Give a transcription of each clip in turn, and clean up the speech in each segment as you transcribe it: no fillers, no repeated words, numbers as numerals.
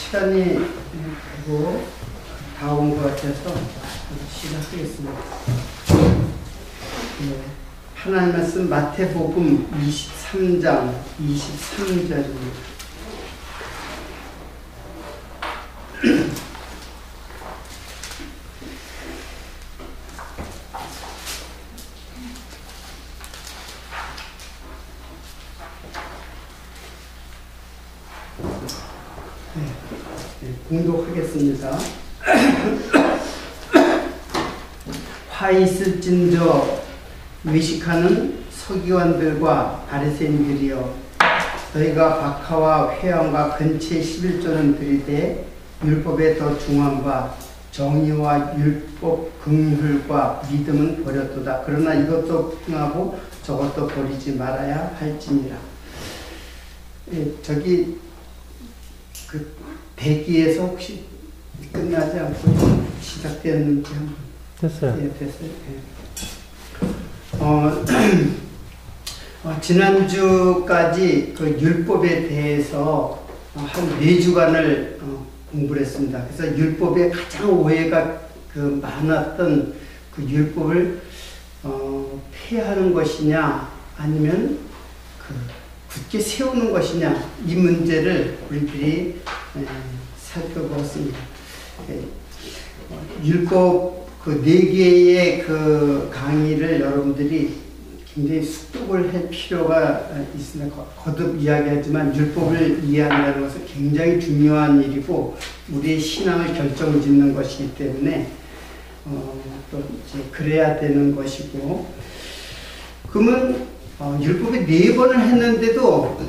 시간이 되고 다 온 것 같아서 시작하겠습니다. 네. 하나님 말씀 마태복음 23장 23절입니다. 공독하겠습니다. 화 있을진저 외식하는 서기관들과 바리새인들이여, 너희가 박하와 회당과 근처의 11조는 들이되 율법에 더 중한 바 정의와 율법 긍휼과 믿음은 버렸도다. 그러나 이것도 행하고 저것도 버리지 말아야 할지니라. 저기 그 대기에서 혹시 끝나지 않고 시작되었는지 한번. 됐어요. 예, 됐어요. 예. 지난주까지 그 율법에 대해서 한 4주간을 공부를 했습니다. 그래서 율법에 가장 오해가 많았던 그 율법을 폐하는 것이냐 아니면 굳게 세우는 것이냐, 이 문제를 우리들이 살펴보았습니다. 율법 그 4개의 그 강의를 여러분들이 굉장히 숙독을 할 필요가 있습니다. 거듭 이야기하지만 율법을 이해한다는 것은 굉장히 중요한 일이고 우리의 신앙을 결정짓는 것이기 때문에 또 이제 그래야 되는 것이고, 그러면 율법이 4번을 했는데도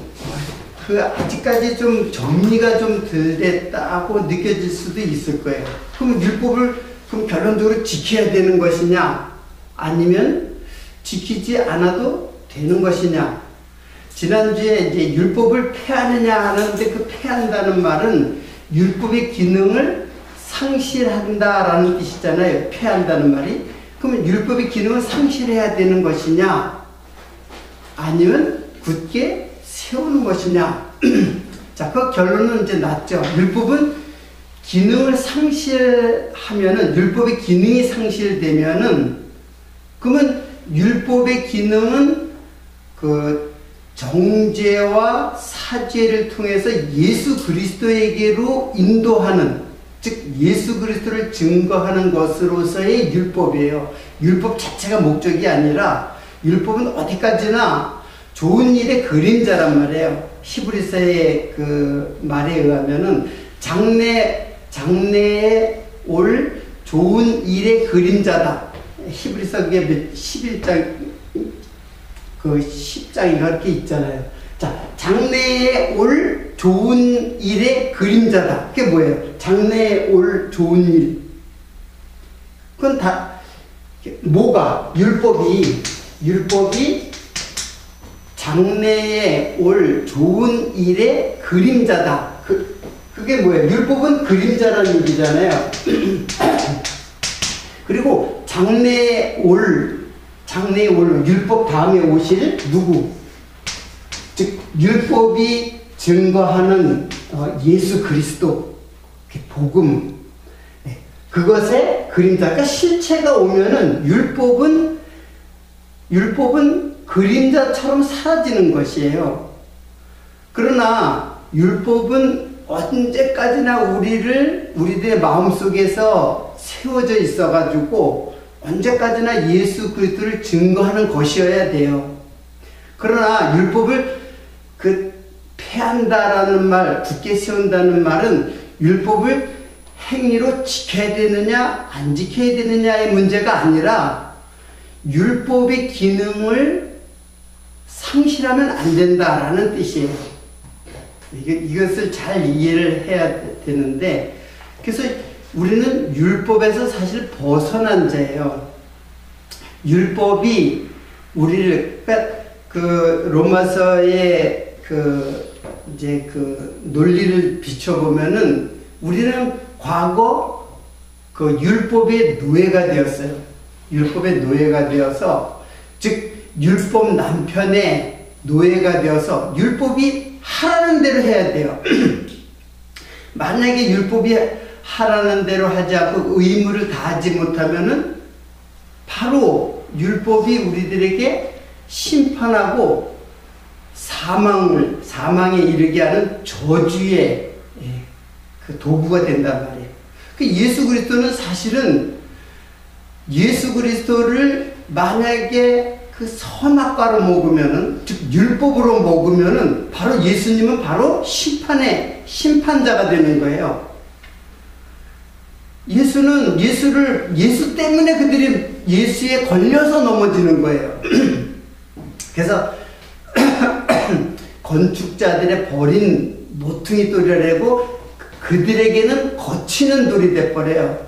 아직까지 좀 정리가 좀 덜 됐다고 느껴질 수도 있을 거예요. 그럼 율법을 그럼 결론적으로 지켜야 되는 것이냐, 아니면 지키지 않아도 되는 것이냐. 지난주에 이제 율법을 폐하느냐 하는데, 그 폐한다는 말은 율법의 기능을 상실한다라는 뜻이잖아요. 폐한다는 말이. 그러면 율법의 기능을 상실해야 되는 것이냐, 아니면 굳게 세우는 것이냐. 자, 그 결론은 이제 났죠. 율법은 기능을 상실하면은, 율법의 기능이 상실되면은, 그러면 율법의 기능은 그 정죄와 사죄를 통해서 예수 그리스도에게로 인도하는, 즉 예수 그리스도를 증거하는 것으로서의 율법이에요. 율법 자체가 목적이 아니라 율법은 어디까지나 좋은 일의 그림자란 말이에요. 히브리서의 그 말에 의하면은 장래에 올 좋은 일의 그림자다. 히브리서 그게 11장 그 10장인가 그렇게 있잖아요. 자, 장래에 올 좋은 일의 그림자다. 그게 뭐예요? 장래에 올 좋은 일. 그건 다 뭐가? 율법이 장래에 올 좋은 일의 그림자다. 그게 뭐예요? 율법은 그림자라는 얘기잖아요. 그리고 장래에 올 율법 다음에 오실 누구? 즉 율법이 증거하는 예수 그리스도, 복음, 그것의 그림자. 그러니까 실체가 오면은 율법은 그림자처럼 사라지는 것이에요. 그러나 율법은 언제까지나 우리들의 마음속에서 세워져 있어가지고 언제까지나 예수 그리스도를 증거하는 것이어야 돼요. 그러나 율법을 폐한다라는 말, 굳게 세운다는 말은 율법을 행위로 지켜야 되느냐 안 지켜야 되느냐의 문제가 아니라 율법의 기능을 상실하면 안 된다라는 뜻이에요. 이것을 잘 이해를 해야 되는데, 그래서 우리는 율법에서 사실 벗어난 자예요. 율법이 우리를, 그 로마서의 이제 논리를 비춰보면은 우리는 과거 율법의 노예가 되었어요. 율법의 노예가 되어서, 즉 율법 남편의 노예가 되어서 율법이 하라는 대로 해야 돼요. 만약에 율법이 하라는 대로 하지 않고 의무를 다하지 못하면은 바로 율법이 우리들에게 심판하고 사망에 이르게 하는 저주의 그 도구가 된단 말이에요. 그 예수 그리스도는 사실은 예수 그리스도를 만약에 그 선악과로 먹으면은, 즉 율법으로 먹으면은 바로 예수님은 바로 심판자가 되는 거예요. 예수 때문에 그들이 예수에 걸려서 넘어지는 거예요. 그래서 건축자들의 버린 모퉁이 돌이라고 그들에게는 거치는 돌이 돼버려요.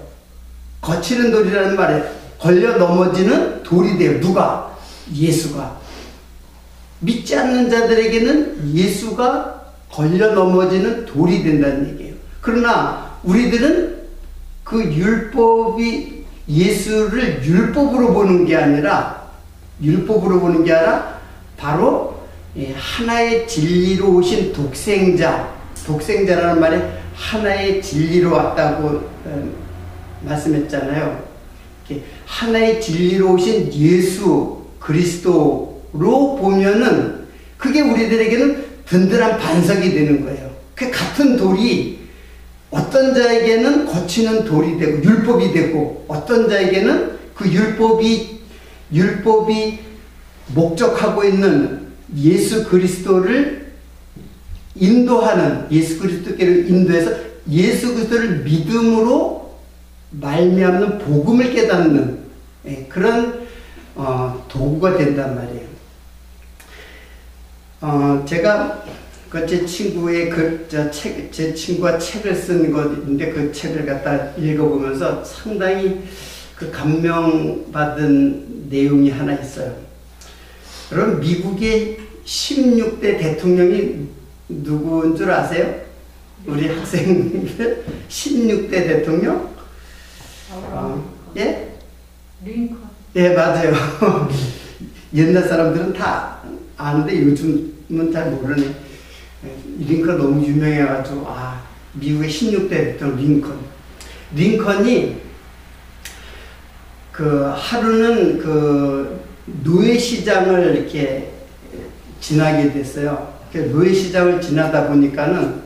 거치는 돌이라는 말에 걸려 넘어지는 돌이 돼요. 누가? 예수가. 믿지 않는 자들에게는 예수가 걸려 넘어지는 돌이 된다는 얘기예요. 그러나 우리들은 그 예수를 율법으로 보는 게 아니라 바로 하나의 진리로 오신 독생자라는 말에 하나의 진리로 왔다고 말씀했잖아요. 하나의 진리로 오신 예수 그리스도로 보면은 그게 우리들에게는 든든한 반석이 되는 거예요. 그 같은 돌이 어떤 자에게는 거치는 돌이 되고 율법이 되고, 어떤 자에게는 그 율법이 목적하고 있는 예수 그리스도를 인도하는, 예수 그리스도께로 인도해서 예수 그리스도를 믿음으로 말미암는 복음을 깨닫는 그런 도구가 된단 말이에요. 제가 제 친구의 제 친구가 책을 쓴 것인데 그 책을 갖다 읽어보면서 상당히 그 감명받은 내용이 하나 있어요. 여러분, 미국의 16대 대통령이 누구인 줄 아세요? 우리 학생들 16대 대통령? 예? 링컨. 예, 맞아요. 옛날 사람들은 다 아는데 요즘은 잘 모르네. 링컨 너무 유명해가지고, 미국의 16대 대통령 링컨이 하루는 노예시장을 이렇게 지나게 됐어요. 노예시장을 지나다 보니까는,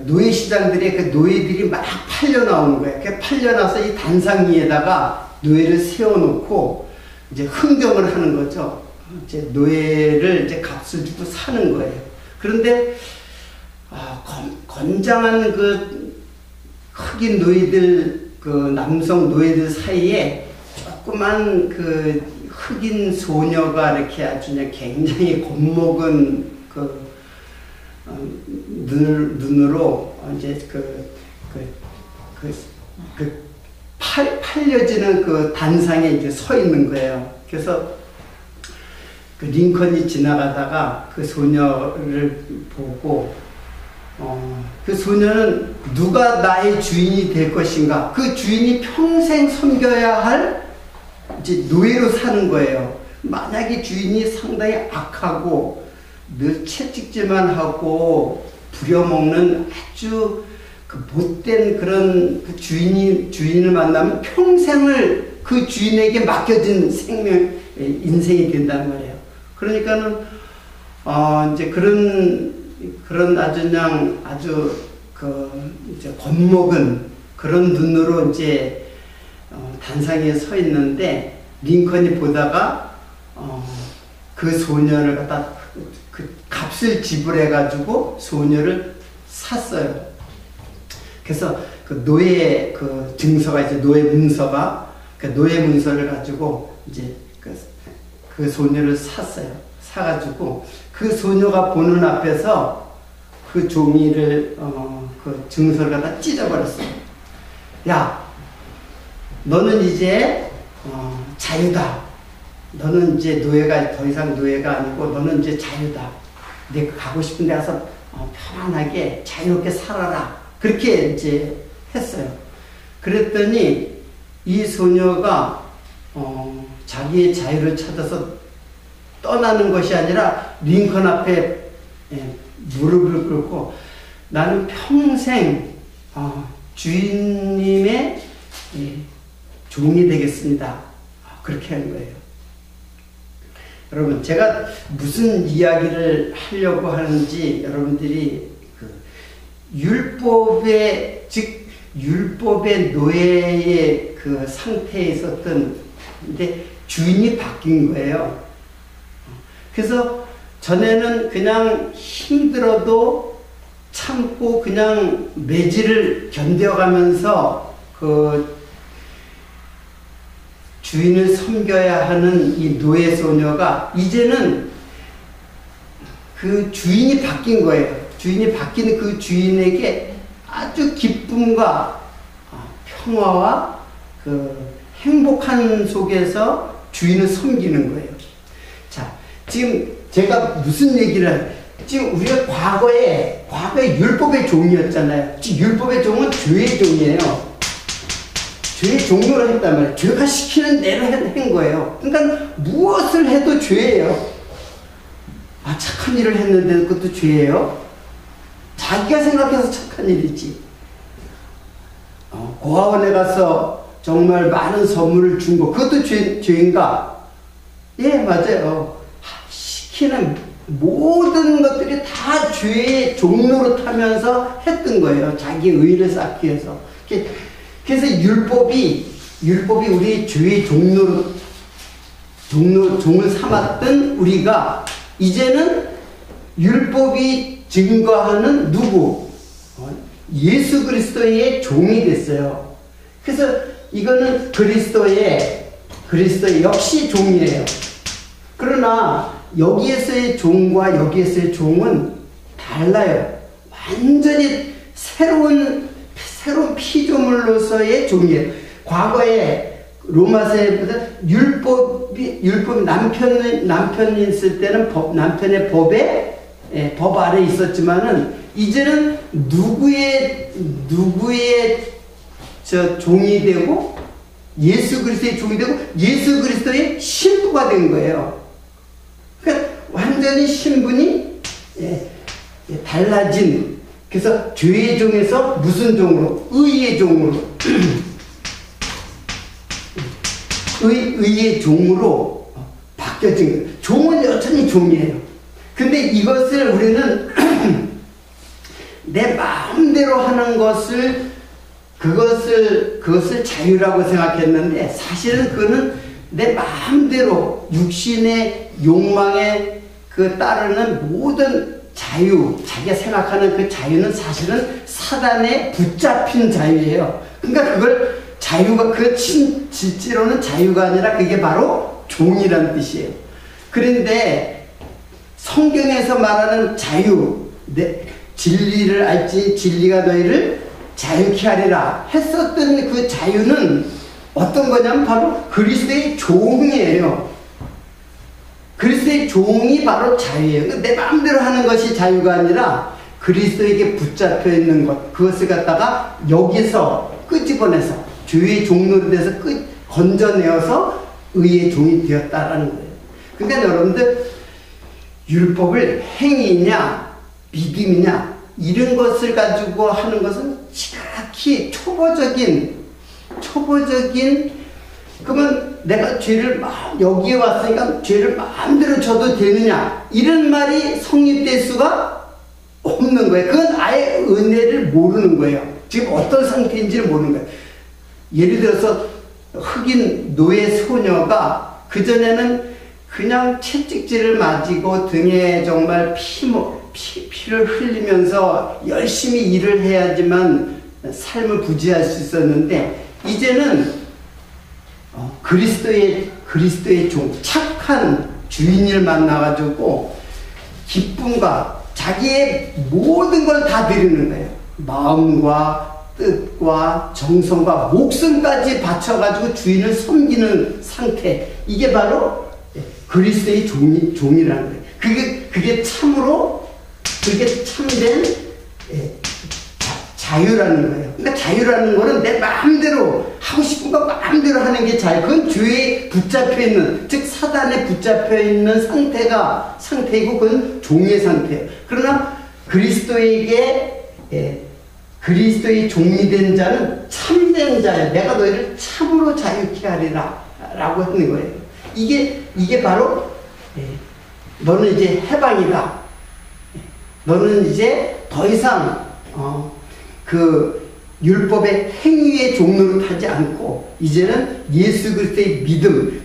노예시장들이 노예들이 막 팔려 나오는 거예요. 팔려 나서 이 단상 위에다가 노예를 세워놓고 이제 흥정을 하는 거죠. 이제 노예를 이제 값을 주고 사는 거예요. 그런데, 건장한 흑인 노예들, 남성 노예들 사이에 조그만 흑인 소녀가 이렇게 아주 그냥 굉장히 겁먹은 눈으로 이제 팔려지는 단상에 이제 서 있는 거예요. 그래서 링컨이 지나가다가 그 소녀를 보고, 그 소녀는 누가 나의 주인이 될 것인가? 그 주인이 평생 섬겨야 할 이제 노예로 사는 거예요. 만약에 주인이 상당히 악하고 늘 채찍질만 하고 부려먹는 아주 못된 그런 주인을 만나면 평생을 그 주인에게 맡겨진 인생이 된단 말이에요. 그러니까는, 이제 그런 아주 이제 겁먹은 그런 눈으로 이제, 단상에 서 있는데, 링컨이 보다가, 그 소녀를 갖다 값을 지불해가지고 소녀를 샀어요. 그래서 노예 증서가 이제 노예 문서를 가지고 이제 그 소녀를 샀어요. 사가지고 그 소녀가 보는 앞에서 그 종이를 그 증서를 갖다 찢어버렸어요. 야, 너는 이제 자유다. 너는 이제 노예가 더 이상 노예가 아니고 너는 이제 자유다. 내가 가고 싶은 데 가서 편안하게 자유롭게 살아라. 그렇게 이제 했어요. 그랬더니 이 소녀가 자기의 자유를 찾아서 떠나는 것이 아니라 링컨 앞에 무릎을 꿇고 나는 평생 주인님의 종이 되겠습니다. 그렇게 한 거예요. 여러분, 제가 무슨 이야기를 하려고 하는지 여러분들이 율법의, 즉 율법의 노예의 그 상태에 있었던, 근데 주인이 바뀐 거예요. 그래서 전에는 그냥 힘들어도 참고 그냥 매질을 견뎌가면서 그 주인을 섬겨야 하는 이 노예 소녀가 이제는 그 주인이 바뀐 거예요. 주인이 바뀐 그 주인에게 아주 기쁨과 평화와 그 행복한 속에서 주인을 섬기는 거예요. 자, 지금 제가 무슨 얘기를 지금 우리가 과거에 율법의 종이었잖아요. 지금 율법의 종은 죄의 종이에요. 죄의 종로를 했단 말이에요. 죄가 시키는 대로 한 거예요. 그러니까 무엇을 해도 죄예요. 착한 일을 했는데 그것도 죄예요. 자기가 생각해서 착한 일이지. 고아원에 가서 정말 많은 선물을 준 거, 그것도 죄인가? 예, 맞아요. 시키는 모든 것들이 다 죄의 종로로 타면서 했던 거예요. 자기 의를 쌓기 위해서. 그래서 율법이 우리 죄의 종을 삼았던 우리가 이제는 율법이 증거하는 누구? 예수 그리스도의 종이 됐어요. 그래서 이거는 그리스도의 역시 종이에요. 그러나 여기에서의 종과 여기에서의 종은 달라요. 완전히 새로운 피조물로서의 종이에요. 과거에 로마서에보다 율법이 남편이 있을 때는 남편의 법 아래 있었지만은 이제는 누구의 종이 되고 예수 그리스도의 종이 되고 예수 그리스도의 신부가 된 거예요. 그러니까 완전히 신분이 달라진. 그래서 죄의 종에서 무슨 종으로? 의의 종으로. 의의 종으로 바뀌어진 거예요. 종은 여전히 종이에요. 근데 이것을 우리는 내 마음대로 하는 그것을 자유라고 생각했는데 사실은 그거는 내 마음대로 육신의 욕망에 따르는 모든 자유, 자기가 생각하는 그 자유는 사실은 사단에 붙잡힌 자유예요. 그러니까 그걸 자유가, 실제로는 자유가 아니라 그게 바로 종이라는 뜻이에요. 그런데 성경에서 말하는 자유, 진리를 알지 진리가 너희를 자유케 하리라 했었던 그 자유는 어떤 거냐면 바로 그리스도의 종이에요. 그리스도의 종이 바로 자유예요. 내 마음대로 하는 것이 자유가 아니라 그리스도에게 붙잡혀 있는 것, 그것을 갖다가 여기서 끄집어내서 죄의 종로로 돼서 건져내어서 의의 종이 되었다라는 거예요. 그러니까 여러분들 율법을 행위냐 믿음이냐 이런 것을 가지고 하는 것은 지극히 초보적인 그러면 내가 죄를 여기에 왔으니까 죄를 마음대로 져도 되느냐 이런 말이 성립될 수가 없는 거예요. 그건 아예 은혜를 모르는 거예요. 지금 어떤 상태인지를 모르는 거예요. 예를 들어서 흑인 노예 소녀가 그전에는 그냥 채찍질을 맞이고 등에 정말 피를 흘리면서 열심히 일을 해야지만 삶을 부지할 수 있었는데 이제는 그리스도의 종, 착한 주인을 만나가지고 기쁨과 자기의 모든 걸 다 드리는 거예요. 마음과 뜻과 정성과 목숨까지 바쳐가지고 주인을 섬기는 상태. 이게 바로 그리스도의 종이라는 거예요. 그게 참으로, 그게 참된 자유라는 거예요. 그러니까 자유라는 거는 내 마음대로 하고 싶은 거 마음대로 하는 게 자유. 그건 죄에 붙잡혀 있는, 즉 사단에 붙잡혀 있는 상태이고 그건 종의 상태예요. 그러나 그리스도에게 그리스도의 종이 된 자는 참된 자야. 내가 너희를 참으로 자유케 하리라 라고 하는 거예요. 이게 바로 너는 이제 해방이다. 너는 이제 더 이상 그 율법의 행위의 종로를 타지 않고 이제는 예수 그리스도의 믿음.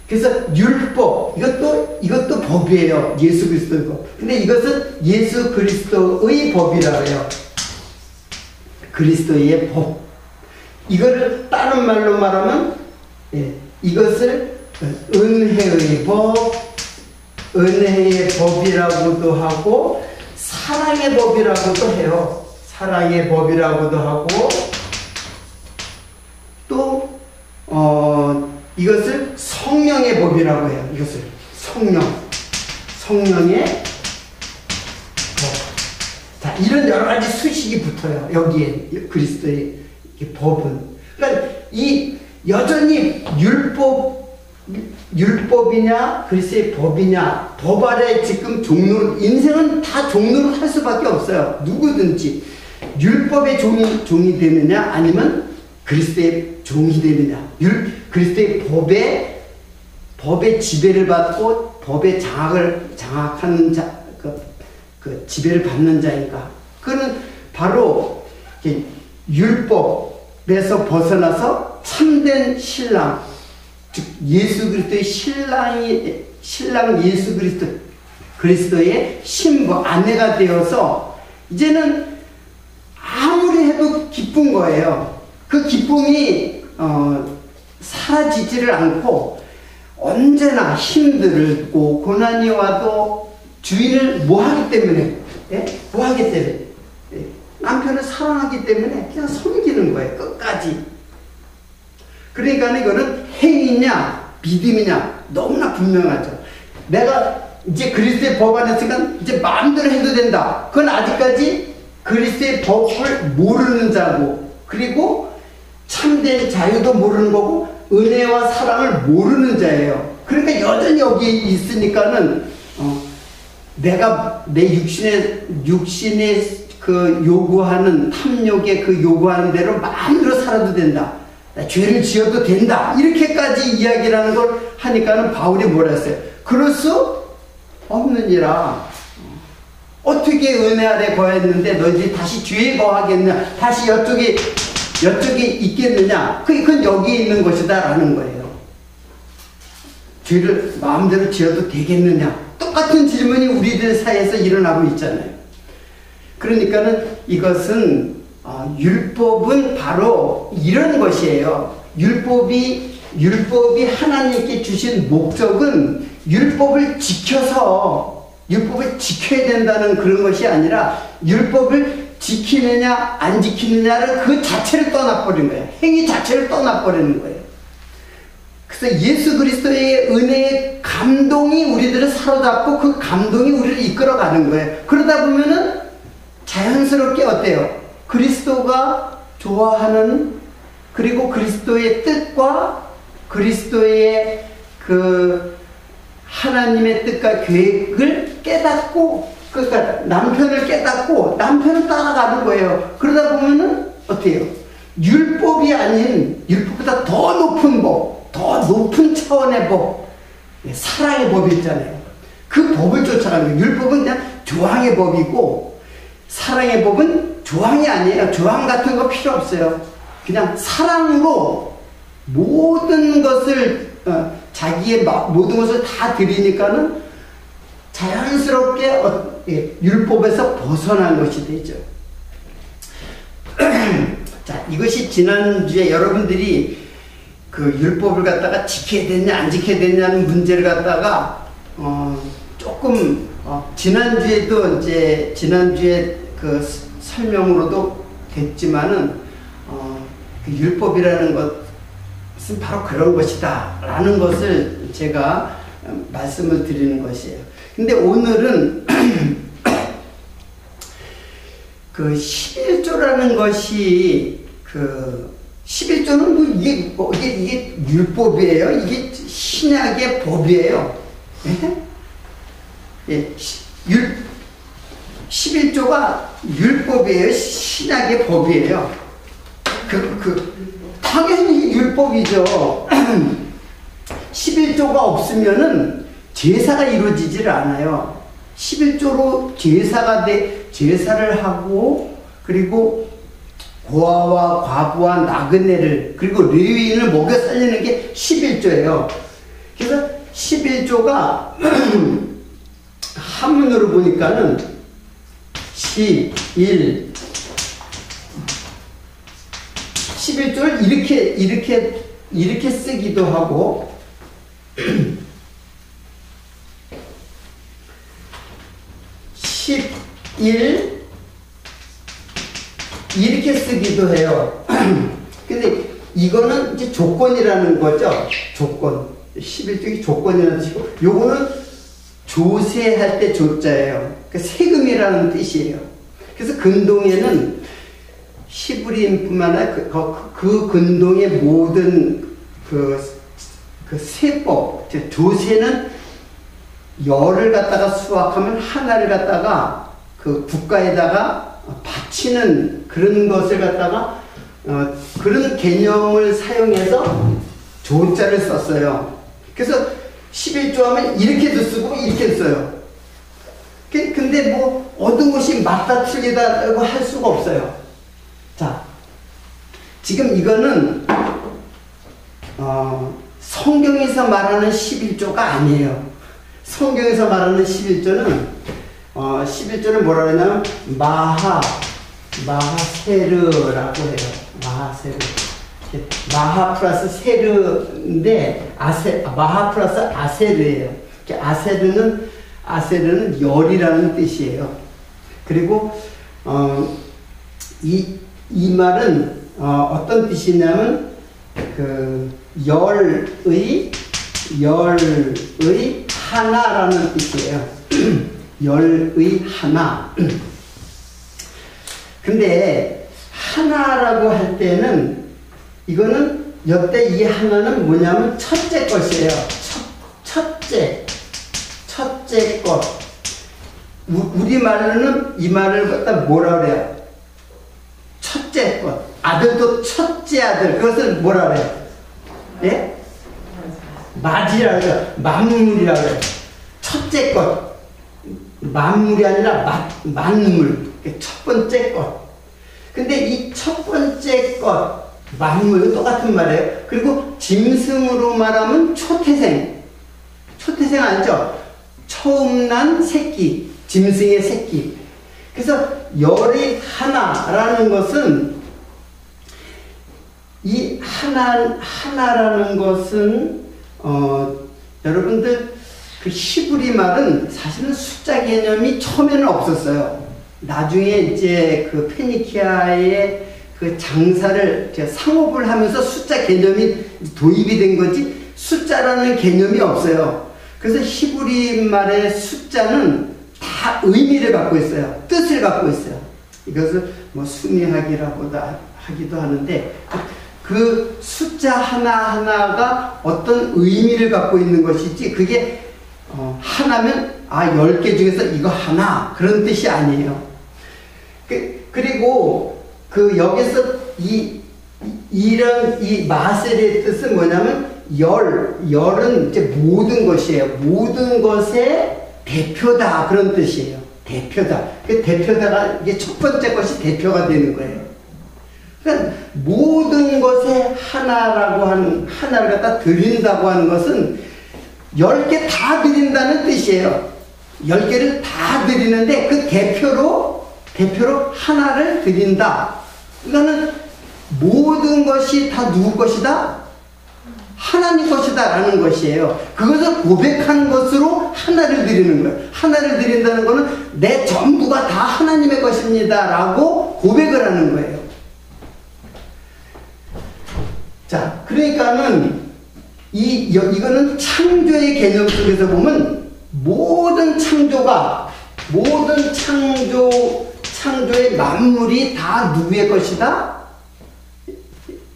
그래서 율법 이것도 법이에요. 예수 그리스도의 법. 근데 이것은 예수 그리스도의 법이라고 해요. 그리스도의 법. 이거를 다른 말로 말하면 이것을 은혜의 법, 은혜의 법이라고도 하고 사랑의 법이라고도 해요. 사랑의 법이라고도 하고 또 이것을 성령의 법이라고 해요. 이것을 성령의 법. 자, 이런 여러 가지 수식이 붙어요. 여기에 그리스도의 법은. 그러니까 여전히 율법이냐 그리스도의 법이냐, 법 아래 지금 인생은 다 종로로 살 수밖에 없어요. 누구든지 율법의 종이 되느냐 아니면 그리스도의 종이 되느냐. 그리스도의 법의 지배를 받고 법의 장악하는 자, 그 지배를 받는 자인가. 그는 바로 율법에서 벗어나서 참된 신랑, 즉 예수 그리스도의 신랑 예수 그리스도의 신부 아내가 되어서 이제는 아무리 해도 기쁜 거예요. 그 기쁨이 사라지지를 않고 언제나 힘들고 고난이 와도 주인을 뭐하기 때문에 남편을 사랑하기 때문에 그냥 섬기는 거예요. 끝까지. 그러니까 이거는 행위냐 믿음이냐 너무나 분명하죠. 내가 이제 그리스도의 법 안에 있으니까 이제 마음대로 해도 된다. 그건 아직까지 그리스도의 법을 모르는 자고, 그리고 참된 자유도 모르는 거고 은혜와 사랑을 모르는 자예요. 그러니까 여전히 여기에 있으니까는 내가 내 육신의 그 요구하는 탐욕의 그 요구하는 대로 마음대로 살아도 된다. 죄를 지어도 된다. 이렇게까지 이야기를 하는 걸 하니까는 바울이 뭐라 했어요? 그럴 수 없느니라. 어떻게 은혜 아래 거했는데 너희들이 다시 죄에 거하겠느냐? 다시 이쪽에 있겠느냐? 그건 여기에 있는 것이다 라는 거예요. 죄를 마음대로 지어도 되겠느냐? 똑같은 질문이 우리들 사이에서 일어나고 있잖아요. 그러니까는 이것은 율법은 바로 이런 것이에요. 율법이 하나님께 주신 목적은 율법을 지켜야 된다는 그런 것이 아니라 율법을 지키느냐 안 지키느냐를 그 자체를 떠나버린 거예요. 행위 자체를 떠나버리는 거예요. 그래서 예수 그리스도의 은혜의 감동이 우리들을 사로잡고 그 감동이 우리를 이끌어가는 거예요. 그러다 보면은 자연스럽게 어때요? 그리스도가 좋아하는, 그리고 그리스도의 뜻과 그리스도의 그 하나님의 뜻과 계획을 깨닫고, 그러니까 남편을 깨닫고 남편을 따라가는 거예요. 그러다 보면은 어때요? 율법이 아닌, 율법보다 더 높은 법, 더 높은 차원의 법, 사랑의 법이 있잖아요. 그 법을 쫓아가는 거예요. 율법은 그냥 조항의 법이고 사랑의 법은 조항이 아니에요. 조항 같은 거 필요 없어요. 그냥 사랑으로 모든 것을 자기의 모든 것을 다 드리니까는 자연스럽게 율법에서 벗어난 것이 되죠. 자, 이것이 지난주에 여러분들이 그 율법을 갖다가 지켜야 되냐 안 지켜야 되냐는 문제를 갖다가 조금 지난주에도 이제 지난주에 그 설명으로도 됐지만은 그 율법이라는 것은 바로 그런 것이다 라는 것을 제가 말씀을 드리는 것이에요. 근데 오늘은 그 11조라는 것이 그 11조는 이게 율법이에요. 이게 신약의 법이에요. 예? 11조가 율법이에요. 신약의 법이에요. 당연히 율법이죠. 11조가 없으면은 제사가 이루어지질 않아요. 11조로 제사를 하고, 그리고 고아와 과부와 나그네를, 그리고 레위인을 먹여 살리는 게 11조예요. 그래서 11조가 한문으로 보니까는 11조를 이렇게 쓰기도 하고, 11 이렇게 쓰기도 해요. 근데 이거는 이제 조건이라는 거죠. 조건. 11조이 조건이라는 뜻이고, 요거는 조세할 때 조자예요. 그러니까 세금이라는 뜻이에요. 그래서 근동에는 히브리인뿐만 아니라 그 근동의 모든 그 세법, 조세는 열을 갖다가 수확하면 하나를 갖다가 그 국가에다가 바치는 그런 것을 갖다가 그런 개념을 사용해서 조자를 썼어요. 그래서 11조 하면 이렇게도 쓰고 이렇게 써요. 근데 뭐 어떤 것이 맞다 틀리다고 할 수가 없어요. 자, 지금 이거는 성경에서 말하는 11조가 아니에요. 성경에서 말하는 11조는 11조를 뭐라 그러냐면 마하세르라고 해요. 마하세르. 마하 플러스 세르인데 마하 플러스 아세르예요. 아세르는 열이라는 뜻이에요. 그리고 이 말은 어떤 뜻이냐면 그 열의 하나라는 뜻이에요. 열의 하나. 근데 하나라고 할 때는 이거는 여태 이 하나는 뭐냐면 첫째 것이에요. 첫째 것. 우리말로는 이 말을 갖다 뭐라 그래요? 첫째 것. 아들도 첫째 아들. 그것을 뭐라 그래요? 예? 맞이라고 해요. 만물이라고 해요. 첫째 것. 만물이 아니라 만물. 첫 번째 것. 근데 이 첫 번째 것, 만물, 똑같은 말이에요. 그리고 짐승으로 말하면 초태생. 초태생 알죠? 처음 난 새끼. 짐승의 새끼. 그래서 열이 하나라는 것은 이 하나라는 것은 여러분들 그 히브리 말은 사실은 숫자 개념이 처음에는 없었어요. 나중에 이제 그 페니키아의 그 장사를 상업을 하면서 숫자 개념이 도입이 된 거지 숫자라는 개념이 없어요. 그래서 히브리 말의 숫자는 다 의미를 갖고 있어요. 뜻을 갖고 있어요. 이것을 뭐 순위하기라고도 하기도 하는데 그 숫자 하나하나가 어떤 의미를 갖고 있는 것이지 그게 하나면 10개 중에서 이거 하나 그런 뜻이 아니에요. 그리고 여기서 이런 마셀의 뜻은 뭐냐면 열은 이제 모든 것이에요. 모든 것의 대표다 그런 뜻이에요. 대표다. 대표다가 이게 첫 번째 것이 대표가 되는 거예요. 그러니까 모든 것의 하나를 갖다 드린다고 하는 것은 10개 다 드린다는 뜻이에요. 10개를 다 드리는데 그 대표로 하나를 드린다. 그러니까는 모든 것이 다 누구 것이다? 하나님 것이다 라는 것이에요. 그것을 고백한 것으로 하나를 드리는 거예요. 하나를 드린다는 것은 내 전부가 다 하나님의 것입니다 라고 고백을 하는 거예요. 자, 그러니까는 이거는 창조의 개념 속에서 보면 모든 창조의 만물이 다 누구의 것이다?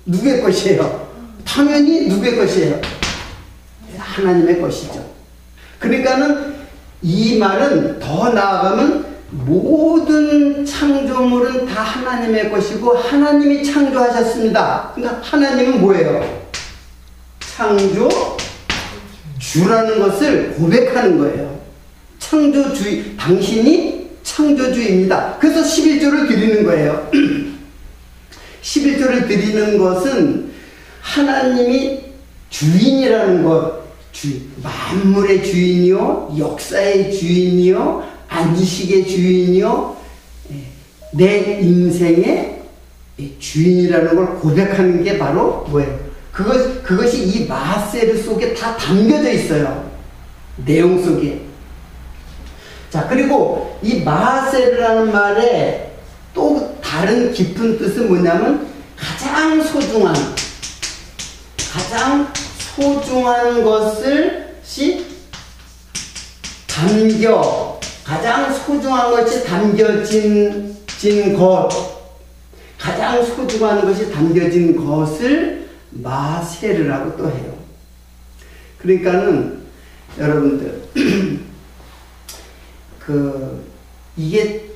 누구의 것이에요? 당연히 누구의 것이에요? 하나님의 것이죠. 그러니까는 이 말은 더 나아가면 모든 창조물은 다 하나님의 것이고 하나님이 창조하셨습니다. 그러니까 하나님은 뭐예요? 창조주라는 것을 고백하는 거예요. 창조주의, 당신이 창조주입니다. 그래서 11조를 드리는 거예요. 11조를 드리는 것은 하나님이 주인이라는 것, 만물의 주인이요, 역사의 주인이요, 안식의 주인이요, 내 인생의 주인이라는 걸 고백하는 게 바로 뭐예요? 그것이 이 마세르 속에 다 담겨져 있어요. 내용 속에. 자, 그리고 이 마세르라는 말에 또 다른 깊은 뜻은 뭐냐면 가장 소중한 것이 가장 소중한 것이 담겨진 것, 가장 소중한 것이 담겨진 것을 마세르라고 또 해요. 그러니까는 여러분들 이게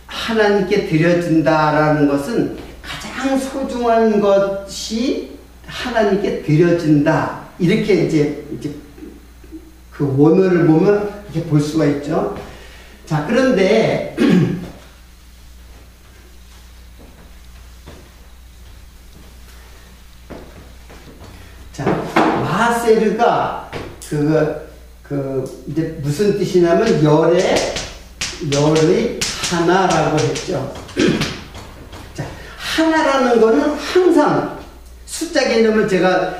하나님께 드려진다라는 것은 가장 소중한 것이 하나님께 드려진다. 이렇게 이제 그 원어를 보면 이렇게 볼 수가 있죠. 자, 그런데 자, 마세르가 이제 무슨 뜻이냐면 열의 하나라고 했죠. 자, 하나라는 거는 항상 숫자 개념을 제가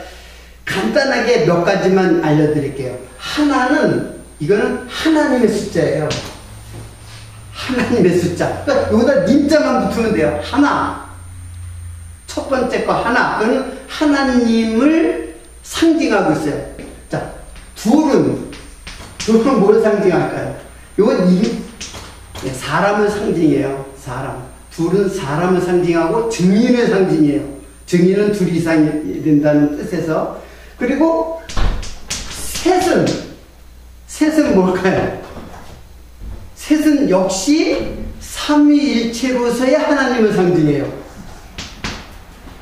간단하게 몇 가지만 알려드릴게요. 하나는 이거는 하나님의 숫자예요. 하나님의 숫자. 그러니까 여기다 님자만 붙으면 돼요. 하나. 첫 번째 거 하나. 그거는 하나님을 상징하고 있어요. 자, 둘은 뭘 상징할까요? 이건 사람을 상징해요. 사람. 둘은 사람을 상징하고 증인의 상징이에요. 증인은 둘 이상이 된다는 뜻에서. 그리고 셋은 뭘까요? 셋은 역시 삼위일체로서의 하나님을 상징해요.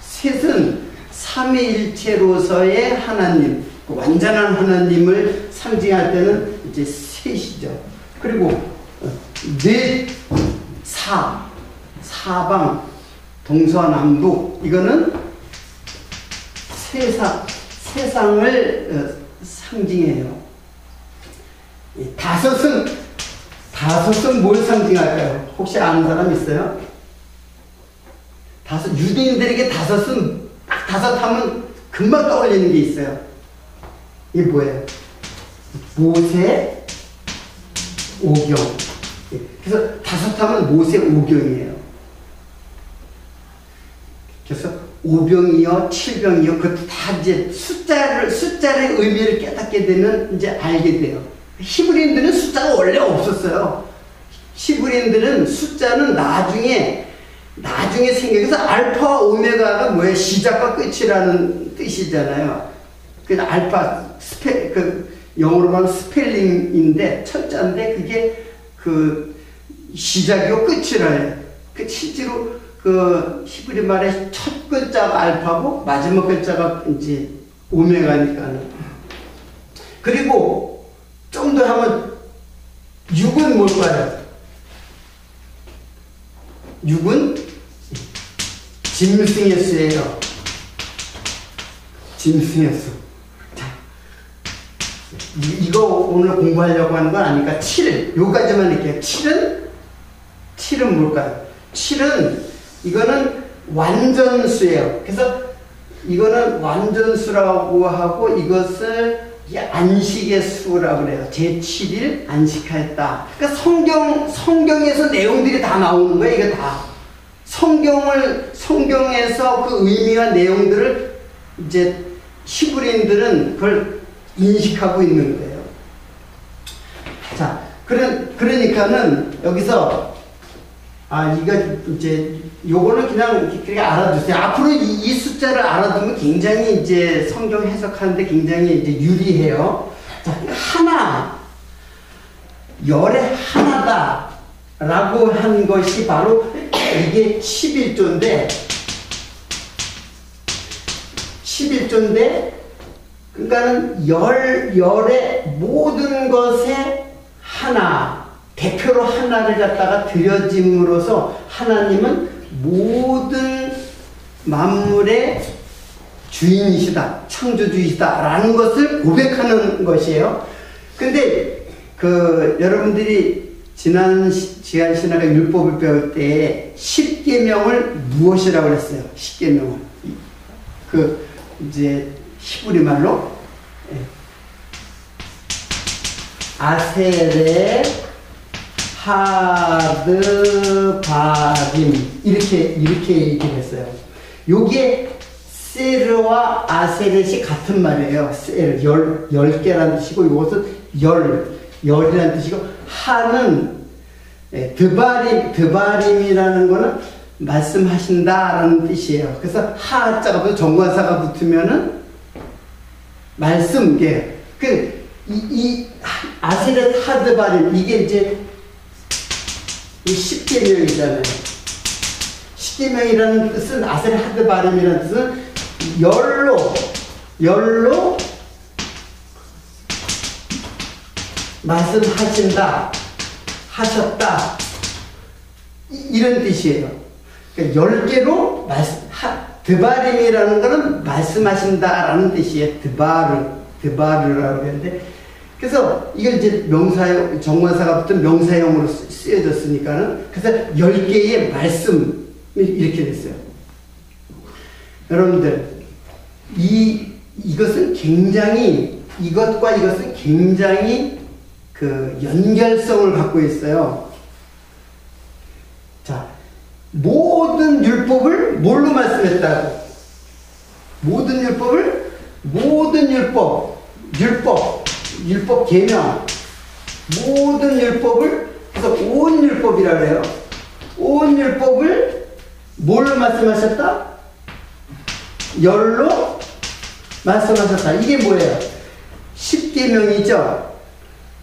셋은 삼위일체로서의 하나님, 완전한 하나님을 상징할 때는 이제 셋이죠. 그리고 넷, 사방, 동서남북, 이거는 세상을 상징해요. 다섯은 뭘 상징할까요? 혹시 아는 사람 있어요? 유대인들에게 다섯 하면 금방 떠올리는 게 있어요. 이게 뭐예요? 모세, 오경. 그래서 다섯 하면 모세, 오경이에요. 그래서 오병이요, 칠병이요, 그것도 다 이제 숫자의 의미를 깨닫게 되면 이제 알게 돼요. 히브리인들은 숫자가 원래 없었어요. 히브리인들은 숫자는 나중에 생겨서 알파와 오메가가 뭐예요? 시작과 끝이라는 뜻이잖아요. 그 알파 영어로 말하면 스펠링인데 철자인데 그게 시작이고 끝이라 해요. 실제로 히브리 말의 첫 글자가 알파고 마지막 글자가 이제 오메가니까는. 그리고 좀 더 하면 6은 뭘까요? 6은 짐승의 수예요. 짐승의 수. 자, 이거 오늘 공부하려고 하는 건 아니니까 7, 요까지만 할게요. 7은 뭘까요? 7은 이거는 완전수예요. 그래서 이거는 완전수라고 하고 이것을 안식의 수라고 그래요. 제7일 안식하였다. 그러니까 성경에서 내용들이 다 나오는 거예요. 이게 다. 성경에서 그 의미와 내용들을 이제 히브리인들은 그걸 인식하고 있는 거예요. 자, 그러니까는 여기서 이거 이제 요거는 그냥 그렇게 알아두세요. 앞으로 이 숫자를 알아두면 굉장히 이제 성경 해석하는데 굉장히 이제 유리해요. 자, 하나, 열의 하나다. 라고 한 것이 바로 이게 11조인데, 그러니까는 열의 모든 것에 하나, 대표로 하나를 갖다가 드려짐으로써 하나님은 모든 만물의 주인이시다, 창조주이시다 라는 것을 고백하는 것이에요. 근데 여러분들이 지난 지한신학의 율법을 배울 때 10계명을 무엇이라고 그랬어요? 10계명을 이제 히브리 말로 아세레 하드 바림 이렇게 얘기했어요. 요게 세르와 아세렛이 같은 말이에요. 세르 10개라는 뜻이고, 이것은 열이라는 뜻이고, 하는 드바림이라는 거는 말씀하신다라는 뜻이에요. 그래서 하자가 붙어 정관사가 붙으면은 말씀, 이 아세렛 하드바림, 이게 이제 10계명이잖아요. 10계명이라는 뜻은, 아세렛 하드바림이라는 뜻은 열로 말씀하신다, 하셨다, 이런 뜻이에요. 그러니까 10개로 드바림이라는 거는 말씀하신다라는 뜻이에요. 드바르라고 하는데, 그래서 이걸 이제 명사형, 정관사가 붙은 명사형으로 쓰여졌으니까는, 그래서 10개의 말씀이 이렇게 됐어요. 여러분들, 이것은 굉장히, 이것과 이것은 굉장히 연결성을 갖고 있어요. 자, 모든 율법을 뭘로 말씀했다고? 모든 율법 계명, 모든 율법을, 그래서 온 율법이라고 해요. 온 율법을 뭘로 말씀하셨다? 열로 말씀하셨다. 이게 뭐예요? 10계명이죠.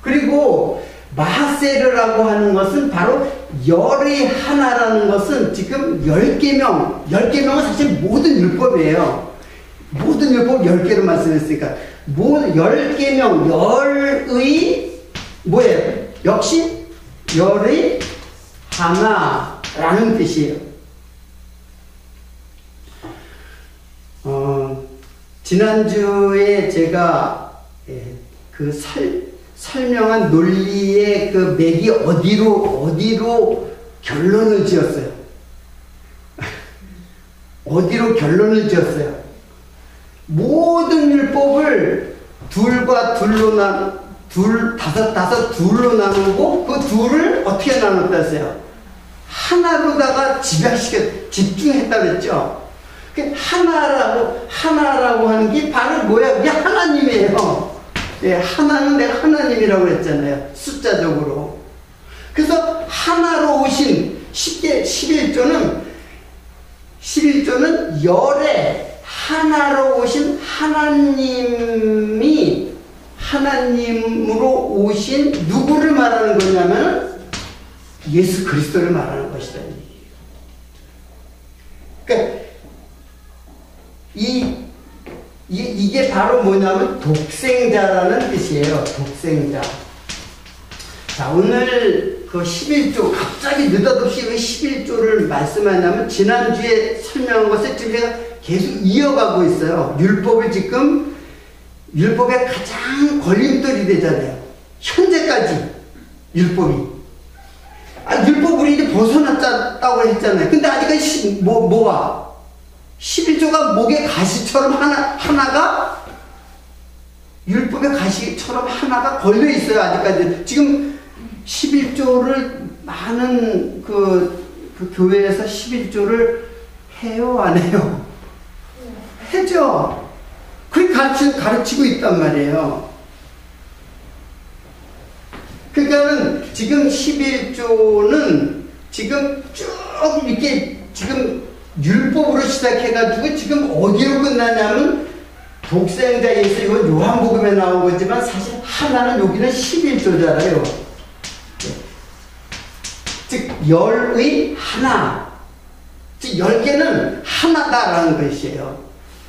그리고 마세르라고 하는 것은 바로 열의 하나라는 것은 지금 10계명은 사실 모든 율법이에요. 모든 율법 10개로 말씀했으니까 모든 10계명, 열의 뭐예요? 역시 열의 하나라는 뜻이에요. 지난주에 제가 설명한 논리의 맥이 어디로 결론을 지었어요? 어디로 결론을 지었어요? 모든 율법을 다섯 둘로 나누고 그 둘을 어떻게 나눴다 했어요? 하나로다가 집중했다 그랬죠? 하나라고 하는 게 바로 뭐야? 그게 하나님이에요. 예, 하나는 내가 하나님이라고 했잖아요. 숫자적으로. 그래서 하나로 오신 11조는 열에 하나로 오신 하나님으로 오신 누구를 말하는 거냐면 예수 그리스도를 말하는 것이다. 그러니까 이게 바로 뭐냐면 독생자라는 뜻이에요. 독생자. 자, 오늘 11조, 갑자기 느닷없이 왜 11조를 말씀하냐면, 지난주에 설명한 것을 지금 제가 계속 이어가고 있어요. 율법의 가장 걸림돌이 되잖아요. 현재까지, 율법이. 율법 우리 이제 벗어났다고 했잖아요. 근데 아직까지 뭐가? 11조가 목의 가시처럼 하나가 율법의 가시처럼 하나가 걸려 있어요. 아직까지. 지금 11조를 많은 그 교회에서 11조를 해요, 안 해요? 해죠. 그렇게 가르치고 있단 말이에요. 그러니까는 지금 11조는 지금 쭉 이렇게 지금 율법으로 시작해가지고 지금 어디로 끝나냐면 독생자 예수, 이건 요한복음에 나온 거지만 사실 하나는 여기는 11조잖아요. 열의 하나. 즉 10개는 하나다라는 것이에요.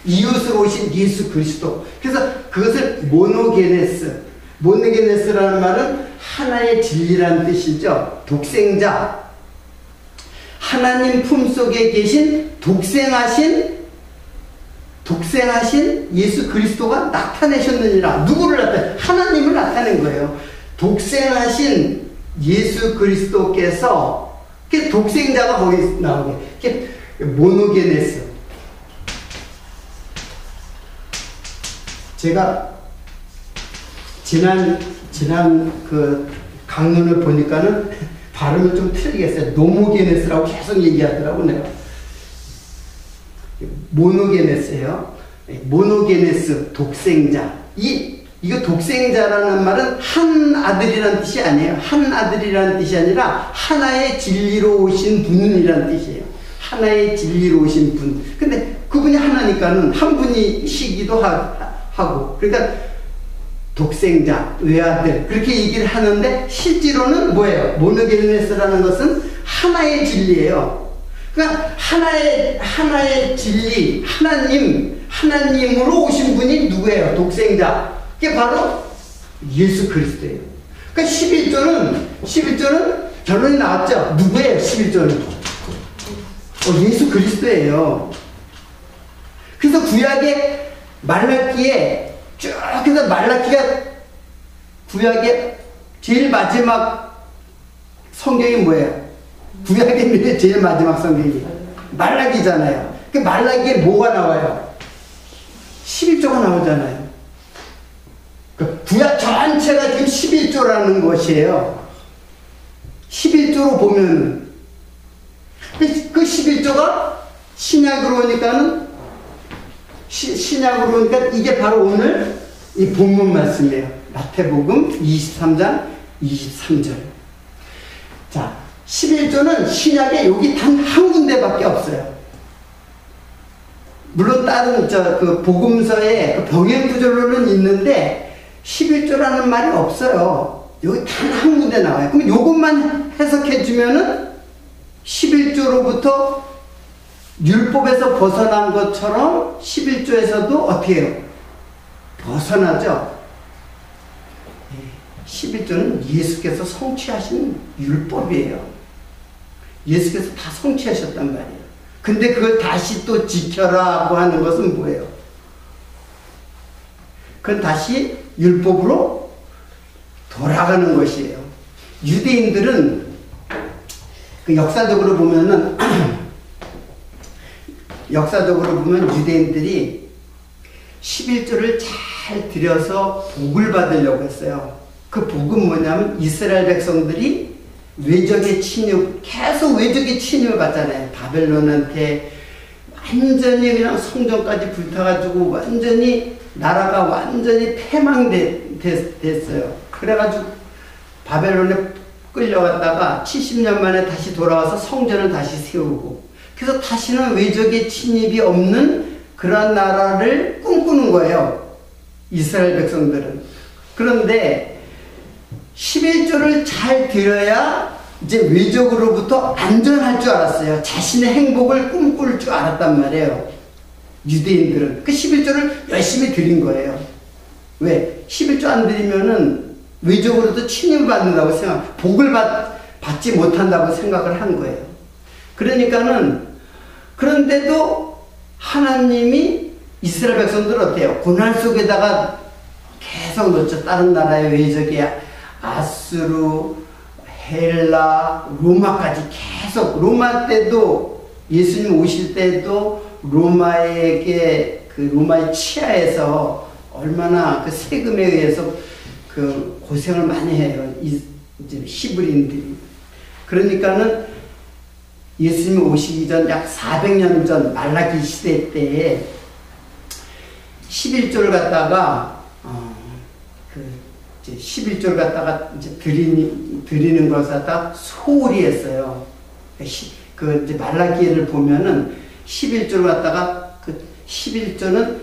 이웃으로 오신 예수 그리스도. 그래서 그것을 모노게네스라는 말은 하나의 진리라는 뜻이죠. 독생자. 하나님 품속에 계신 독생하신 예수 그리스도가 나타내셨느니라. 누구를 하나님을 나타낸 거예요. 독생하신 예수 그리스도께서, 독생자가 거기 나오게, 모노게네스. 제가 지난 그 강론을 보니까는 발음을 좀 틀리겠어요. 노모게네스라고 계속 얘기하더라고, 내가. 모노게네스예요. 모노게네스, 독생자. 이거 독생자라는 말은 한 아들이라는 뜻이 아니에요. 한 아들이라는 뜻이 아니라 하나의 진리로 오신 분이라는 뜻이에요. 하나의 진리로 오신 분. 근데 그분이 하나니까는 한 분이시기도 하고. 그러니까 독생자, 외아들 그렇게 얘기를 하는데 실제로는 뭐예요? 모노게네스라는 것은 하나의 진리예요. 그러니까 하나의 진리, 하나님으로 오신 분이 누구예요? 독생자. 그게 바로 예수 그리스도예요. 그러니까 11조는 결론이 나왔죠. 누구예요? 11조는 예수 그리스도예요. 그래서 구약의 말라기에 쭉 해서 말라기가 구약의 제일 마지막 성경이 뭐예요? 구약의 제일 마지막 성경이 말라기잖아요. 그 말라기에 뭐가 나와요? 11조가 나오잖아요. 그 구약 전체가 지금 11조라는 것이에요. 11조로 보면 그 11조가 신약으로 오니까 이게 바로 오늘 이 본문 말씀이에요. 마태복음 23장 23절. 자, 11조는 신약에 여기 단 한 군데밖에 없어요. 물론 다른 그 복음서에 그 병행구절로는 있는데 11조라는 말이 없어요. 여기 단 한 군데 나와요. 그럼 이것만 해석해 주면은 11조로부터 율법에서 벗어난 것처럼 11조에서도 어떻게 해요? 벗어나죠. 11조는 예수께서 성취하신 율법이에요. 예수께서 다 성취하셨단 말이에요. 근데 그걸 다시 또 지켜라고 하는 것은 뭐예요? 그건 다시 율법으로 돌아가는 것이에요. 유대인들은 그 역사적으로 보면 유대인들이 11조를 잘 들여서 복을 받으려고 했어요. 그 복은 뭐냐면 이스라엘 백성들이 계속 외적의 침입을 받잖아요. 바벨론한테 완전히 그냥 성전까지 불타가지고 완전히 나라가 완전히 패망됐어요. 그래가지고 바벨론에 끌려갔다가 70년 만에 다시 돌아와서 성전을 다시 세우고, 그래서 다시는 외적의 침입이 없는 그런 나라를 꿈꾸는 거예요, 이스라엘 백성들은. 그런데 11조를 잘 들어야 이제 외적으로부터 안전할 줄 알았어요. 자신의 행복을 꿈꿀 줄 알았단 말이에요, 유대인들은. 그 11조를 열심히 드린 거예요. 왜? 11조 안 드리면은 외적으로도 침입을 받는다고 복을 받지 못한다고 생각을 한 거예요. 그런데도 하나님이 이스라엘 백성들 어때요? 고난 속에다가 계속 놓죠. 다른 나라의 외적이 아수르, 헬라, 로마까지 계속. 로마 때도, 예수님 오실 때도 로마의 치하에서 얼마나 그 세금에 의해서 그 고생을 많이 해요, 이제 히브리인들이. 그러니까는 예수님이 오시기 전 약 400년 전 말라기 시대 때에 11조를 갖다가 11조를 갖다가 이제 드리는 것을 갖다가 소홀히 했어요. 그 이제 말라기를 보면은 11조를 갖다가 11조는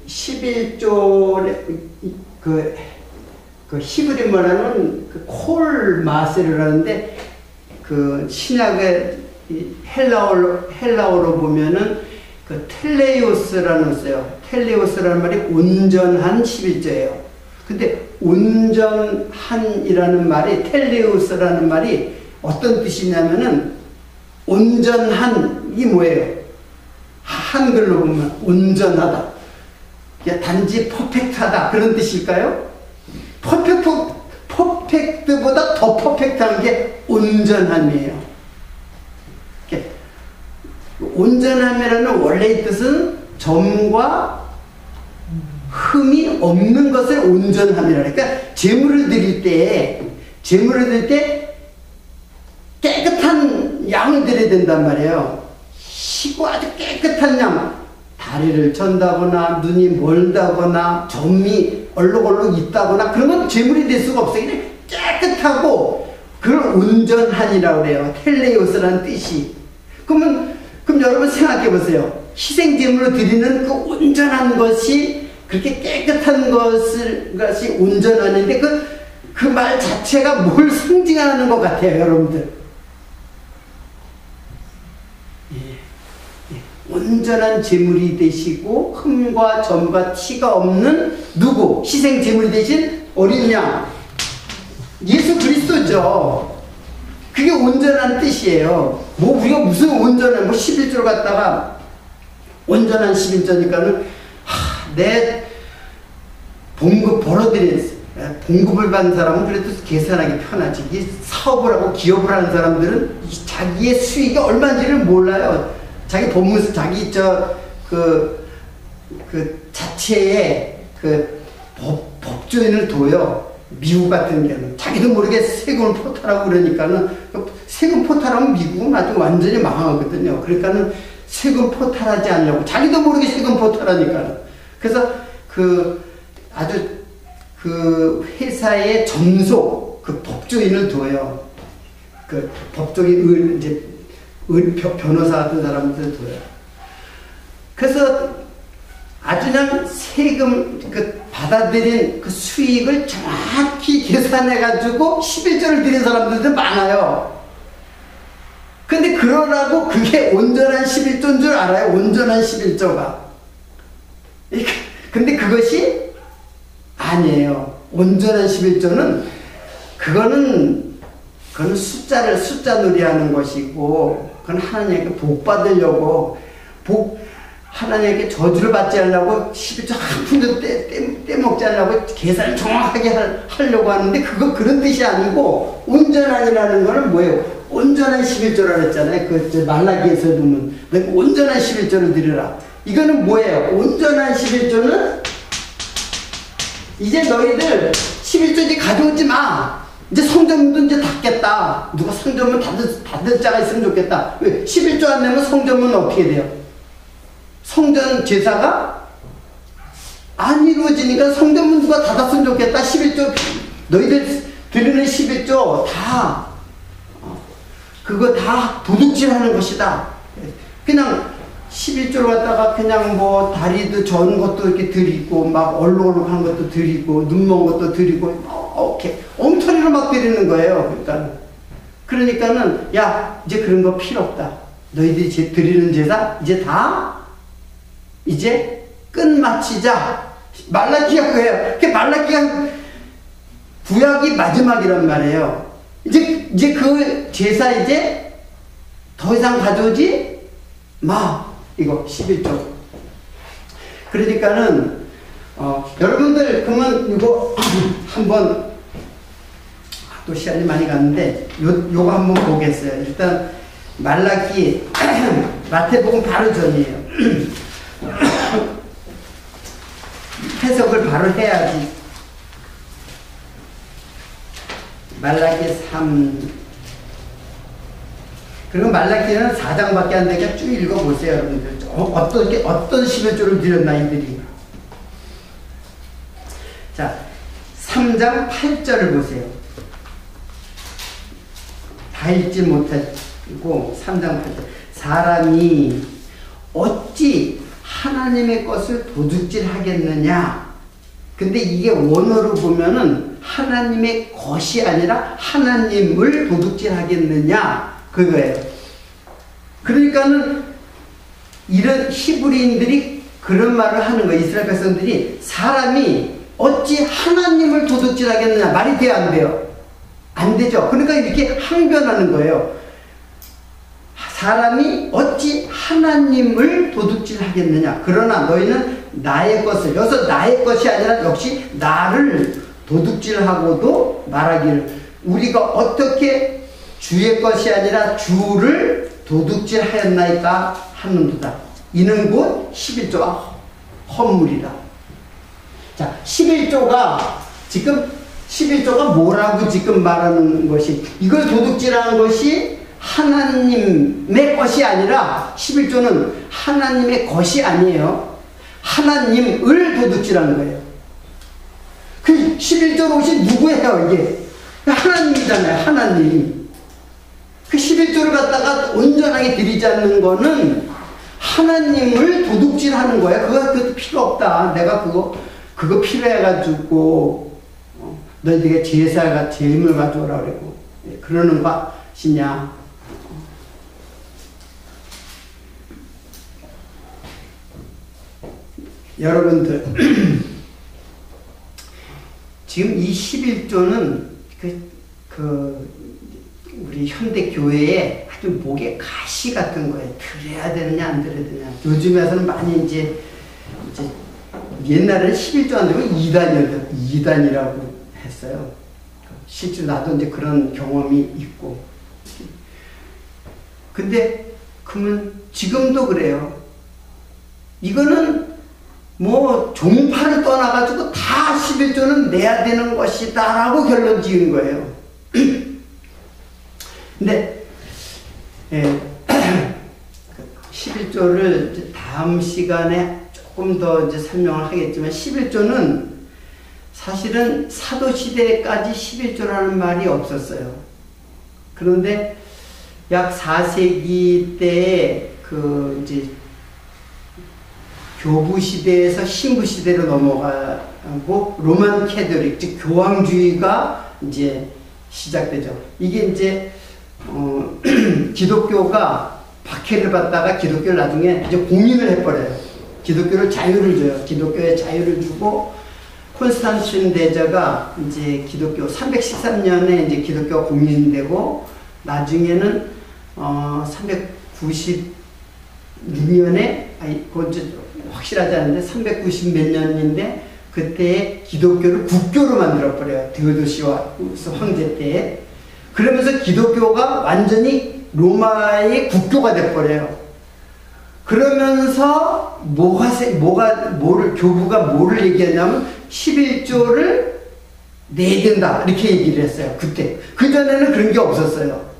11조의 그 히브리 말하는 그 콜마세르라는데 그 신약의 헬라어로 보면은 그 텔레오스라는 써요. 텔레오스라는 말이 온전한 11조예요. 근데 온전한이라는 말이 텔레오스라는 말이 어떤 뜻이냐면은 온전한이 뭐예요? 한글로 보면 온전하다. 단지 퍼펙트하다 그런 뜻일까요? 퍼펙트보다 더 퍼펙트한 게 온전함이에요. 온전함이라는 원래의 뜻은 점과 흠이 없는 것을 온전함이라. 그러니까 제물을 드릴 때 깨끗한 양을 드려야 된단 말이에요. 희고 아주 깨끗한 양. 다리를 전다거나 눈이 멀다거나 점이 얼룩얼룩 있다거나 그런 건 제물이 될 수가 없어요. 그냥 깨끗하고 그걸 온전한이라고 그래요. 텔레오스라는 뜻이. 그럼 여러분 생각해 보세요. 희생제물로 드리는 그 온전한 것이 그렇게 깨끗한 것이 온전한인데 그 말 자체가 뭘 상징하는 것 같아요, 여러분들. 온전한 제물이 되시고 흠과 점과 티가 없는 누구? 희생 제물이 되신 어린 양 예수 그리스도죠. 그게 온전한 뜻이에요. 뭐 우리가 무슨 온전한 11조를 갖다가 온전한 11조니까는 내 봉급 벌어들였어요. 봉급을 받는 사람은 그래도 계산하기 편하지. 이 사업을 하고 기업을 하는 사람들은 자기의 수익이 얼마인지를 몰라요. 자기 법무사, 자기 자체의 법조인을 둬요. 미국 같은 경우는. 자기도 모르게 세금을 포탈하고 그러니까는, 세금 포탈하면 미국은 아주 완전히 망하거든요. 그러니까는 세금 포탈하지 않냐고. 자기도 모르게 세금 포탈하니까는. 그래서 아주 회사의 전속, 법조인을 둬요. 법조인, 변호사 같은 사람들 둬요. 그래서 아주 그냥 세금, 받아들인 수익을 정확히 계산해가지고 11조를 드린 사람들도 많아요. 근데 그러라고 그게 온전한 11조인 줄 알아요? 온전한 11조가. 근데 그것이 아니에요. 온전한 11조는, 그거는 숫자 놀이하는 것이고, 그건 하나님께 복 받으려고, 하나님께 저주를 받지 않으려고 11조 한 푼도 떼먹지 않으려고 계산을 정확하게 하려고 하는데 그런 뜻이 아니고 온전한이라는 거는 뭐예요? 온전한 11조라 그랬잖아요. 말라기에서 보면 온전한 11조를 드리라. 이거는 뭐예요? 온전한 11조는 이제 너희들 11조 이제 가져오지 마. 이제 성전문도 이제 닫겠다. 누가 성전문 닫을 자가 있으면 좋겠다. 왜? 11조 안 내면 성전문은 어떻게 돼요? 성전 제사가 안 이루어지니까 성전문 누가 닫았으면 좋겠다. 11조, 너희들 드리는 11조 그거 다 도둑질 하는 것이다. 그냥 11조를 갖다가 그냥 다리도 전 것도 이렇게 드리고, 막 얼룩얼룩한 것도 드리고, 눈먼 것도 드리고, 이렇게 엉터리로 막 드리는 거예요. 그러니까는, 야, 이제 그런 거 필요 없다. 너희들이 드리는 제사, 이제 끝마치자. 말라기가 그래요. 말라기가 구약이 마지막이란 말이에요. 이제 그 제사 이제 더 이상 가져오지 마. 이거 11조. 그러니까는 여러분들 그러면 이거 한번 또 시간이 많이 갔는데 요거 한번 보겠어요. 일단 말라기 마태복음 바로 전이에요. 해석을 바로 해야지. 말라기 3. 그리고 말라기는 4장밖에 안 되니까 쭉 읽어보세요, 여러분들. 어떤 11조를 드렸나, 이들이. 자, 3장 8절을 보세요. 다 읽지 못하고, 3장 8절. 사람이 어찌 하나님의 것을 도둑질 하겠느냐. 근데 이게 원어로 보면은 하나님의 것이 아니라 하나님을 도둑질하겠느냐 그거예요. 그러니까는 이런 히브리인들이 그런 말을 하는 거예요. 이스라엘 백성들이 사람이 어찌 하나님을 도둑질하겠느냐. 말이 돼요, 안 돼요? 안 되죠. 그러니까 이렇게 항변하는 거예요. 사람이 어찌 하나님을 도둑질하겠느냐. 그러나 너희는 나의 것을, 여기서 나의 것이 아니라 역시 나를 도둑질하고도 말하기를 우리가 어떻게 주의 것이 아니라 주를 도둑질하였나이까 하는도다. 이는 곧 11조가 헛물이라. 자, 11조가 지금 11조가 뭐라고 지금 말하는 것이, 이걸 도둑질하는 것이 하나님의 것이 아니라 11조는 하나님의 것이 아니에요. 하나님을 도둑질하는 거예요. 그 11조 옷이 누구예요, 이게? 하나님이잖아요, 하나님. 그 11조를 갖다가 온전하게 드리지 않는 거는 하나님을 도둑질하는 거야. 그거 필요 없다. 내가 그거 필요해가지고 너희들에게 제사가 제임을 가져오라 그러고 그러는 것이냐. 여러분들 지금 이 11조는 우리 현대 교회에 아주 목에 가시 같은 거예요. 드려야 되느냐 안 드려야 되느냐. 요즘에서는 많이 이제 옛날에는 11조 안 되고 2단이라고 했어요. 실제로 나도 이제 그런 경험이 있고. 근데 그러면 지금도 그래요. 이거는 뭐 종파를 떠나가지고 다 11조는 내야 되는 것이다 라고 결론 지은 거예요. 근데 11조를 다음 시간에 조금 더 이제 설명을 하겠지만 11조는 사실은 사도시대까지 11조라는 말이 없었어요. 그런데 약 4세기 때에 이제 교부시대에서 신부시대로 넘어가고 로만 캐톨릭, 즉 교황주의가 이제 시작되죠. 이게 이제 기독교가 박해를 받다가 기독교를 나중에 이제 공인을 해버려요. 기독교를 자유를 줘요. 기독교에 자유를 주고 콘스탄틴 대제가 이제 기독교 313년에 이제 기독교가 공인되고 나중에는 396년에 그건 확실하지 않은데 390 몇 년인데 그때 기독교를 국교로 만들어버려요. 디오도시우스 황제 때에. 그러면서 기독교가 완전히 로마의 국교가 돼버려요. 그러면서 교부가 뭐를 얘기하냐면 11조를 내야 된다 이렇게 얘기를 했어요. 그때. 그전에는 그런 게 없었어요.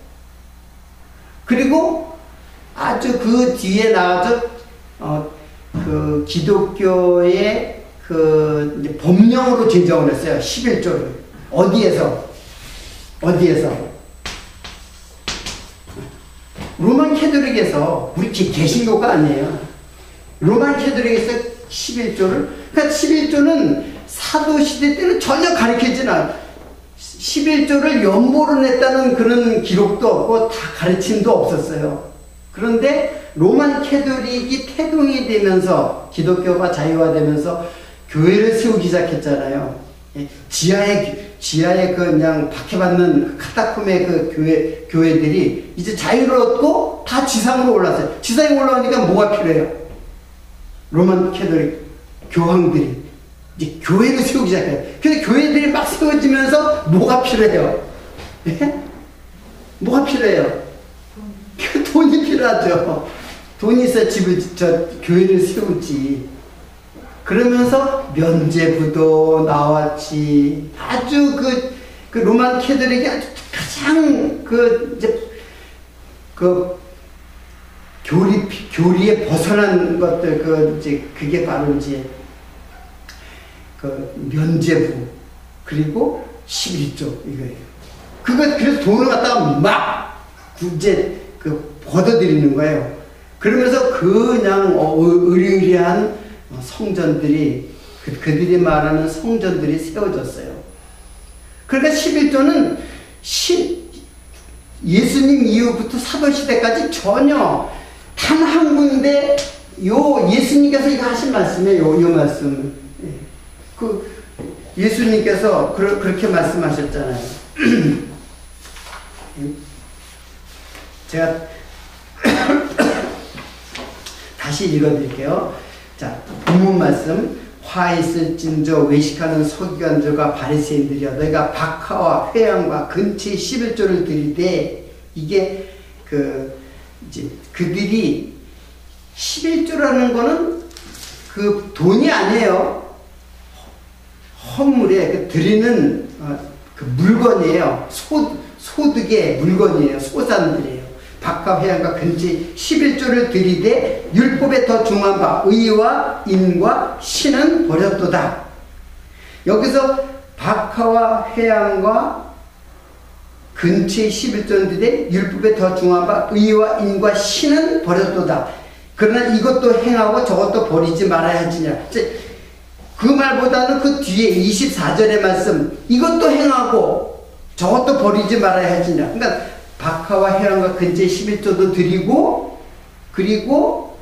그리고 아주 그 뒤에 나와서 그 기독교의 이제 법령으로 제정을 했어요. 11조를. 어디에서? 로만 캐톨릭에서, 우리 개신교가 아니에요. 로만 캐톨릭에서 11조를, 그러니까 11조는 사도시대 때는 전혀 가르치지는 않아요. 11조를 연보로 냈다는 그런 기록도 없고 다 가르침도 없었어요. 그런데 로만 캐톨릭이 태동이 되면서 기독교가 자유화되면서 교회를 세우기 시작했잖아요. 지하에 그냥 박해받는 카타콤의 그 교회들이 이제 자유를 얻고 다 지상으로 올라왔어요. 지상에 올라오니까 뭐가 필요해요? 로만 캐톨릭 교황들이 이제 교회를 세우기 시작해요. 근데 교회들이 막 세워지면서 뭐가 필요해요? 예? 뭐가 필요해요? 돈이 필요하죠. 돈이 있어야 교회를 세우지. 그러면서 면제부도 나왔지. 아주 그 로만 캐톨릭이 아주 가장 교리에 벗어난 것들, 그게 바로 이제 면제부, 그리고 11조, 이거예요. 그래서 돈을 갖다가 막, 이제, 걷어들이는 거예요. 그러면서 그냥 성전들이, 그들이 말하는 성전들이 세워졌어요. 그러니까 11조는 예수님 이후부터 사도시대까지 전혀 단 한 군데 예수님께서 이거 하신 말씀이에요. 요 말씀. 예수님께서 그렇게 말씀하셨잖아요. 제가 다시 읽어드릴게요. 자, 본문 말씀. 화 있을진저 외식하는 서기관들과 바리새인들이여 너희가 박하와 회양과 근처에 11조를 드리되, 이게 이제 그들이 11조라는 거는 그 돈이 아니에요. 헌물에 드리는 그 물건이에요. 소득의 물건이에요. 소산들이에요. 박하 회양과 근처에 11조를 드리되 율법에 더 중한 바 의와 인과 신은 버렸도다. 여기서 박하와 회양과 근처에 11조를 드리되 율법에 더 중한 바 의와 인과 신은 버렸도다. 그러나 이것도 행하고 저것도 버리지 말아야 하지냐. 그 말보다는 그 뒤에 24절의 말씀, 이것도 행하고 저것도 버리지 말아야 하지냐. 그러니까 박하와 회양과 근처에 11조도 드리고, 그리고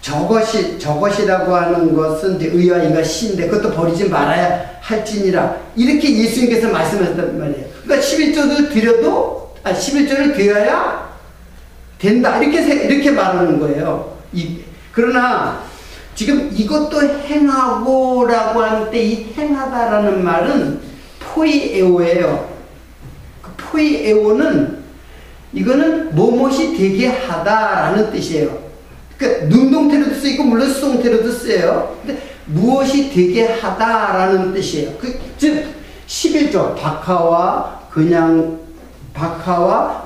저것이라고 하는 것은 이제 의와 인과 신인데 그것도 버리지 말아야 할지니라. 이렇게 예수님께서 말씀하셨단 말이에요. 그러니까 11조도 드려도, 11조를 드려야 된다. 이렇게 말하는 거예요. 그러나 지금 이것도 행하고라고 하는데 이 행하다라는 말은 포이에오예요. 그 포이에오는 이거는 무엇이 되게 하다라는 뜻이에요. 그러니까 능동태로도 쓰이고 물론 수동태로도 쓰여요. 근데 무엇이 되게 하다라는 뜻이에요. 즉 11조 박하와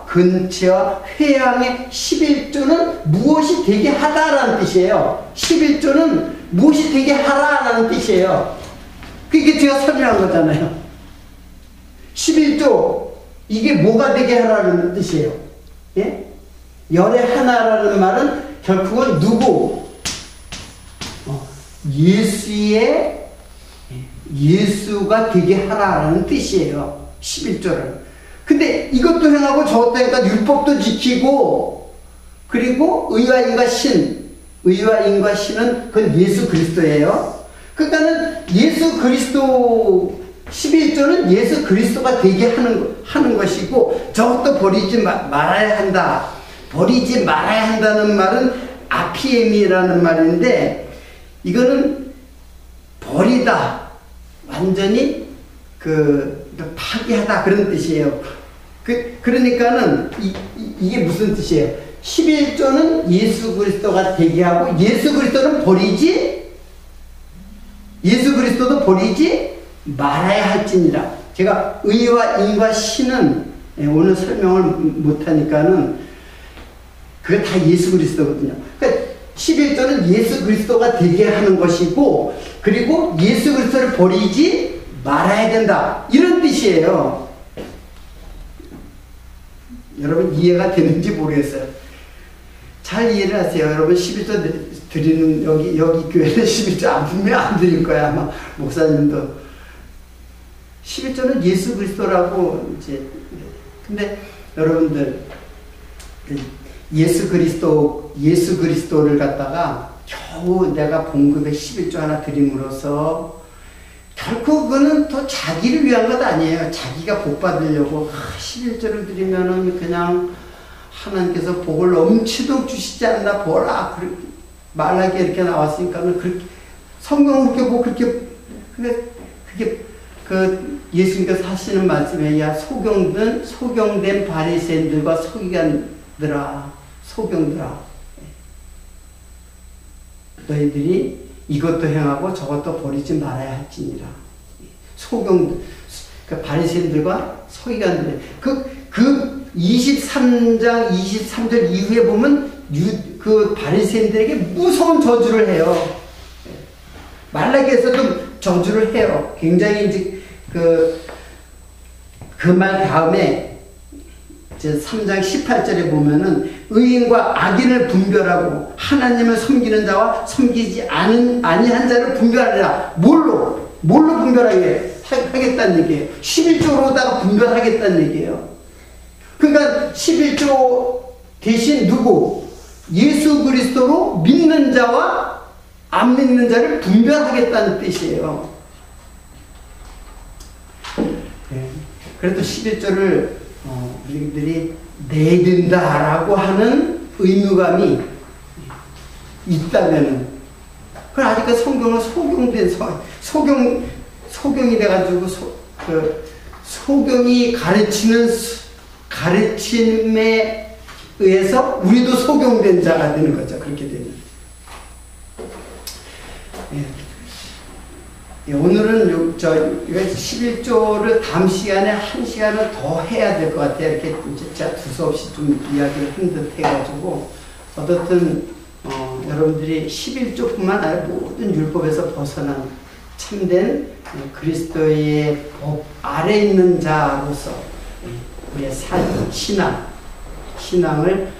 근처 회양의 11조는 무엇이 되게 하다라는 뜻이에요. 11조는 무엇이 되게 하라라는 뜻이에요. 그게 제가 설명한 거잖아요. 11조 이게 뭐가 되게 하라는 뜻이에요. 예? 열의 하나라는 말은 결국은 누구? 예수가 되게 하라는 뜻이에요. 11조를. 근데 이것도 행하고 저것도 행하니까 율법도 지키고, 그리고 의와 인과 신은 그건 예수 그리스도예요. 그러니까는 예수 그리스도 11조는 예수 그리스도가 되게 하는 것이고, 저것도 버리지 말아야 한다. 버리지 말아야 한다는 말은 아피엠이라는 말인데, 이거는 버리다. 완전히 파기하다 그런 뜻이에요. 그러니까는 이게 무슨 뜻이에요? 11조는 예수 그리스도가 되게 하고 예수 그리스도도 버리지 말아야 할지니라. 제가 의와 인과 신은 오늘 설명을 못하니까는 그게 다 예수 그리스도거든요. 그러니까 11조는 예수 그리스도가 되게 하는 것이고, 그리고 예수 그리스도를 버리지 말아야 된다. 이런 뜻이에요. 여러분 이해가 되는지 모르겠어요. 잘 이해를 하세요. 여러분 11조 드리는 여기 교회는 11조 안 분명 안 드릴 거야. 아마 목사님도 11조는 예수 그리스도라고 이제. 근데 여러분들 예수 그리스도를 갖다가 겨우 내가 봉급에 11조 하나 드림으로써 결코 그거는 또 자기를 위한 것 아니에요. 자기가 복 받으려고 11조를 드리면은 그냥 하나님께서 복을 넘치도록 주시지 않나 보라. 말하기에 이렇게 나왔으니까는 그렇게 성경을 그렇게 그게 예수님께서 하시는 말씀이야. 소경된 바리새인들과 서기관들아, 너희들이 이것도 행하고 저것도 버리지 말아야 할지니라. 바리새인들과 서기관들. 그 23장 23절 이후에 보면 그 바리새인들에게 무서운 저주를 해요. 말라기에서도 저주를 해요. 굉장히 이제 그 말 다음에 3장 18절에 보면은 의인과 악인을 분별하고 하나님을 섬기는 자와 섬기지 아니한 자를 분별하리라. 뭘로 분별하게? 하겠다는 얘기예요. 11조로다가 분별하겠다는 얘기예요. 그러니까 11조 대신 누구? 예수 그리스도로 믿는 자와 안 믿는 자를 분별하겠다는 뜻이에요. 네. 그래도 11조를 우리들이 내야 된다라고 하는 의무감이 있다면은, 그건 아직까지 성경은 소경이 돼가지고 소경이 가르치는 가르침에 의해서 우리도 소경된 자가 되는 거죠. 그렇게 되면. 예, 오늘은 11조를 다음 시간에 1시간을 더 해야 될 것 같아요. 이렇게 진짜 두서없이 좀 이야기를 한 듯 해가지고, 어떻든 여러분들이 11조뿐만 아니라 모든 율법에서 벗어난 참된 그리스도의 법 아래 있는 자로서 우리의 신앙을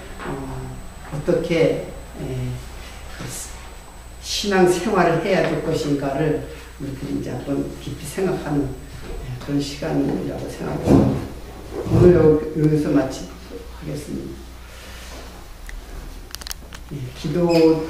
어떻게 신앙 생활을 해야 될 것인가를 우리들이 이제 한번 깊이 생각하는 그런 시간이라고 생각합니다. 오늘 여기서 마치도록 하겠습니다. 기도